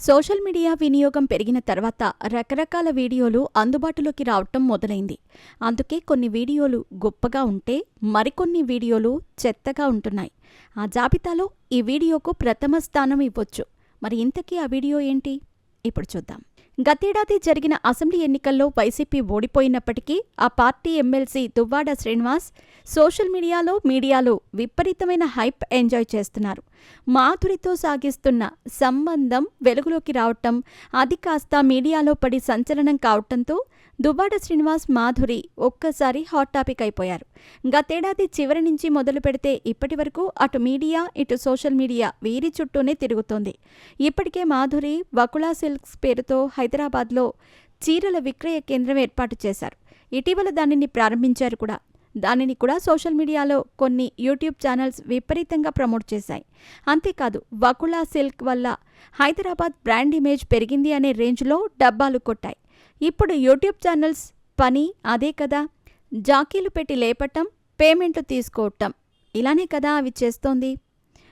Social media వినియోగం పెరిగిన తర్వాత రకరకాల వీడియోలు అందుబాటులోకి రావటం మొదలైంది. అందుకే కొన్ని వీడియోలు గొప్పగా ఉంటే మరికొన్ని వీడియోలు చెత్తగా ఉంటున్నాయి. ఆ జాబితాలో ఈ వీడియోకు ప్రథమ స్థానం ఇవ్వొచ్చు. మరి ఇంతకీ ఆ వీడియో ఏంటి? ఇప్పుడు చూద్దాం. గతేడాది జరిగిన అసెంబ్లీ ఎన్నికల్లో వైసీపీ ఓడిపోయినప్పటికీ ఆ party MLC Duvvada Srinivas social మీడియాలో విపరీతమైన హైప్ ఎంజాయ్ చేస్తున్నారు. మాధురితో సాగిస్తున్న సంబంధం వెలుగులోకి రావటం, అది కాస్త మీడియాలో పడి సంచలనం కావటంతో దువ్వాడ శ్రీనివాస్, మాధురి ఒక్కసారి హాట్ టాపిక్ అయిపోయారు. గతేడాది చివరి నుంచి మొదలు పెడితే ఇప్పటి వరకు అటు మీడియా ఇటు సోషల్ మీడియా వీరి చుట్టూనే తిరుగుతోంది. ఇప్పటికే మాధురి వకుళా సిల్క్స్ పేరుతో హైదరాబాద్లో చీరల విక్రయ కేంద్రం ఏర్పాటు చేశారు. ఇటీవల దానిని ప్రారంభించారు కూడా. దానిని కూడా సోషల్ మీడియాలో కొన్ని యూట్యూబ్ ఛానల్స్ విపరీతంగా ప్రమోట్ చేశాయి. అంతేకాదు, వకుళా సిల్క్ వల్ల హైదరాబాద్ బ్రాండ్ ఇమేజ్ పెరిగింది అనే రేంజ్లో డబ్బాలు కొట్టాయి. ఇప్పుడు యూట్యూబ్ ఛానల్స్ పని అదే కదా. జాకీలు పెట్టి లేపటం, పేమెంట్లు తీసుకోవటం, ఇలానే కదా అవి చేస్తోంది.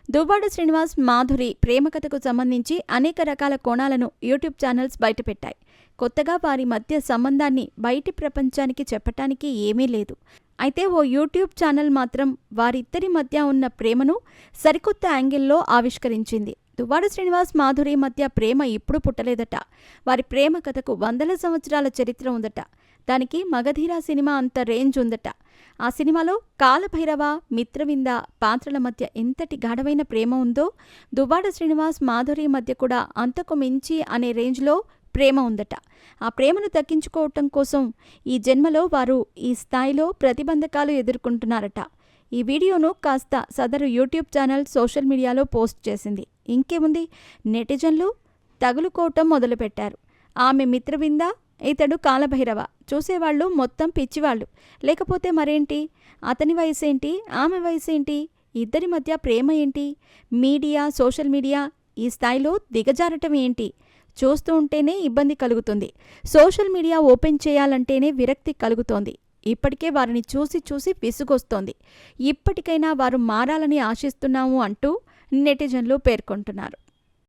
దువ్వాడ శ్రీనివాస్, మాధురి ప్రేమ కథకు సంబంధించి అనేక రకాల కోణాలను యూట్యూబ్ ఛానల్స్ బయటపెట్టాయి. కొత్తగా వారి మధ్య సంబంధాన్ని బయటి ప్రపంచానికి చెప్పటానికి ఏమీ లేదు. అయితే ఓ యూట్యూబ్ ఛానల్ మాత్రం వారిద్దరి మధ్య ఉన్న ప్రేమను సరికొత్త యాంగిల్లో ఆవిష్కరించింది. దువ్వాడ శ్రీనివాస్, మాధురి మధ్య ప్రేమ ఇప్పుడు పుట్టలేదట. వారి ప్రేమ కథకు వందల సంవత్సరాల చరిత్ర ఉందట. దానికి మగధీర సినిమా అంత రేంజ్ ఉందట. ఆ సినిమాలో కాలభైరవ, మిత్రవింద పాత్రల మధ్య ఎంతటి గాఢమైన ప్రేమ ఉందో దువ్వాడ శ్రీనివాస్, మాధురి మధ్య కూడా అంతకు మించి అనే రేంజ్లో ప్రేమ ఉందట. ఆ ప్రేమను దక్కించుకోవటం కోసం ఈ జన్మలో వారు ఈ స్థాయిలో ప్రతిబంధకాలు ఎదుర్కొంటున్నారట. ఈ వీడియోను కాస్త సదరు యూట్యూబ్ ఛానల్ సోషల్ మీడియాలో పోస్ట్ చేసింది. ఇంకేముంది, నెటిజన్లు తగులుకోవటం మొదలుపెట్టారు. ఆమె మిత్రవింద, ఇతడు కాలభైరవ. చూసేవాళ్ళు మొత్తం పిచ్చివాళ్ళు. లేకపోతే మరేంటి? అతని వయసేంటి, ఆమె వయసేంటి, ఇద్దరి మధ్య ప్రేమ ఏంటి? మీడియా, సోషల్ మీడియా ఈ స్థాయిలో దిగజారటం ఏంటి? చూస్తూ ఉంటేనే ఇబ్బంది కలుగుతుంది. సోషల్ మీడియా ఓపెన్ చేయాలంటేనే విరక్తి కలుగుతోంది. ఇప్పటికే వారిని చూసి చూసి విసుగొస్తోంది. ఇప్పటికైనా వారు మారాలని ఆశిస్తున్నాము అంటూ నెటిజన్లు పేర్కొంటున్నారు.